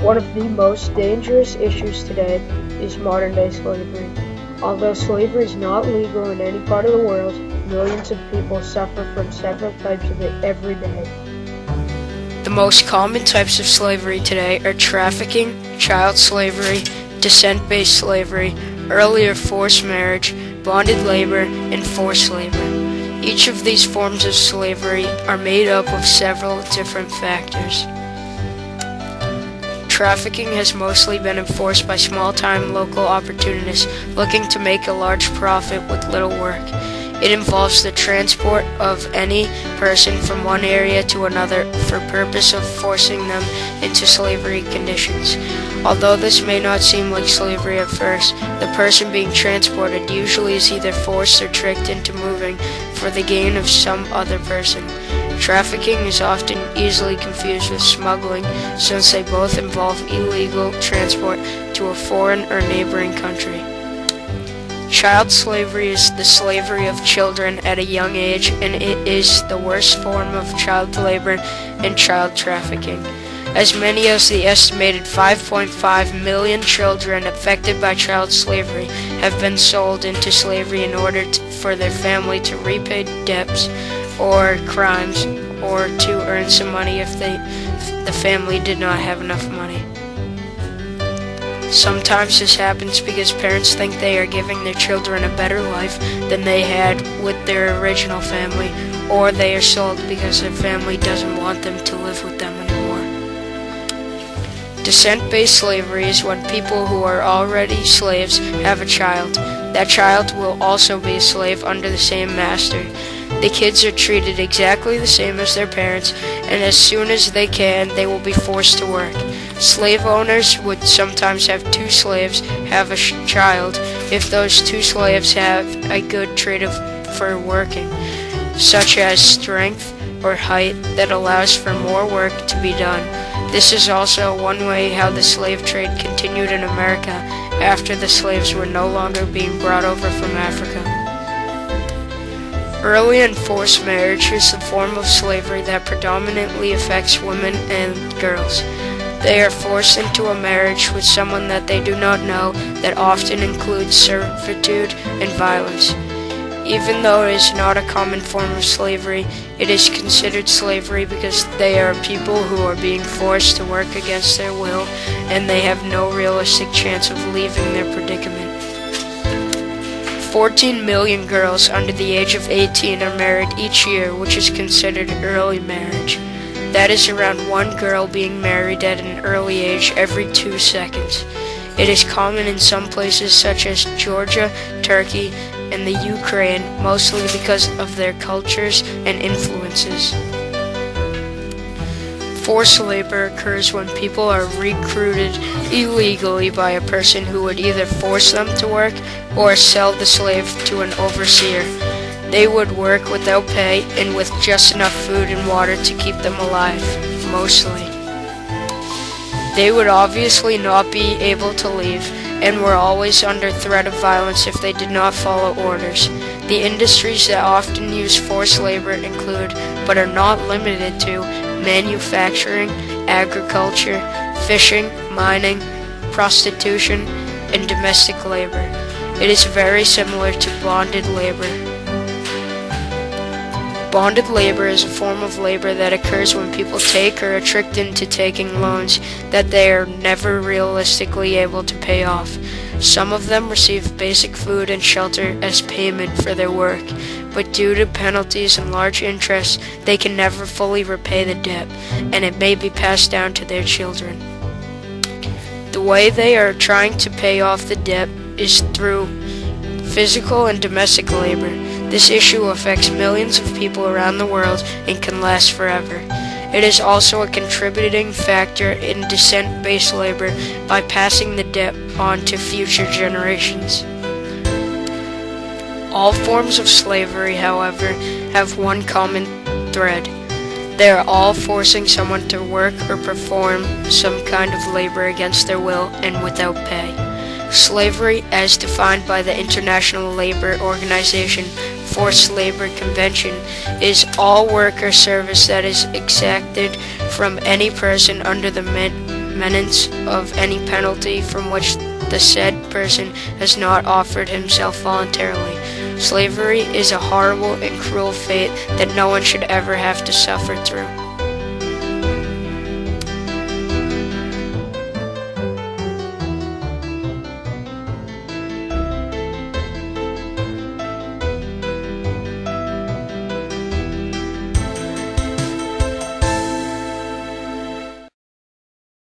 One of the most dangerous issues today is modern-day slavery. Although slavery is not legal in any part of the world, millions of people suffer from several types of it every day. The most common types of slavery today are trafficking, child slavery, descent-based slavery, earlier forced marriage, bonded labor, and forced labor. Each of these forms of slavery are made up of several different factors. Trafficking has mostly been enforced by small-time local opportunists looking to make a large profit with little work. It involves the transport of any person from one area to another for purpose of forcing them into slavery conditions. Although this may not seem like slavery at first, the person being transported usually is either forced or tricked into moving for the gain of some other person. Trafficking is often easily confused with smuggling, since they both involve illegal transport to a foreign or neighboring country. Child slavery is the slavery of children at a young age, and it is the worst form of child labor and child trafficking. As many as the estimated 5.5 million children affected by child slavery have been sold into slavery in order for their family to repay debts or crimes, or to earn some money if the family did not have enough money. Sometimes this happens because parents think they are giving their children a better life than they had with their original family, or they are sold because their family doesn't want them to live with them anymore. Descent-based slavery is when people who are already slaves have a child. That child will also be a slave under the same master. The kids are treated exactly the same as their parents, and as soon as they can, they will be forced to work. Slave owners would sometimes have two slaves have a child if those two slaves have a good trait for working, such as strength or height that allows for more work to be done. This is also one way how the slave trade continued in America after the slaves were no longer being brought over from Africa. Early and forced marriage is the form of slavery that predominantly affects women and girls. They are forced into a marriage with someone that they do not know that often includes servitude and violence. Even though it is not a common form of slavery, it is considered slavery because they are people who are being forced to work against their will, and they have no realistic chance of leaving their predicament. 14 million girls under the age of 18 are married each year, which is considered early marriage. That is around one girl being married at an early age every 2 seconds. It is common in some places such as Georgia, Turkey, and the Ukraine, mostly because of their cultures and influences. Forced labor occurs when people are recruited illegally by a person who would either force them to work or sell the slave to an overseer. They would work without pay and with just enough food and water to keep them alive, mostly. They would obviously not be able to leave, and were always under threat of violence if they did not follow orders. The industries that often use forced labor include, but are not limited to, manufacturing, agriculture, fishing, mining, prostitution, and domestic labor. It is very similar to bonded labor. Bonded labor is a form of labor that occurs when people take or are tricked into taking loans that they are never realistically able to pay off. Some of them receive basic food and shelter as payment for their work, but due to penalties and large interest, they can never fully repay the debt, and it may be passed down to their children. The way they are trying to pay off the debt is through physical and domestic labor. This issue affects millions of people around the world and can last forever. It is also a contributing factor in descent-based labor by passing the debt on to future generations. All forms of slavery, however, have one common thread. They are all forcing someone to work or perform some kind of labor against their will and without pay. Slavery, as defined by the International Labor Organization Forced Labor Convention, is all work or service that is exacted from any person under the menace of any penalty from which the said person has not offered himself voluntarily. Slavery is a horrible and cruel fate that no one should ever have to suffer through.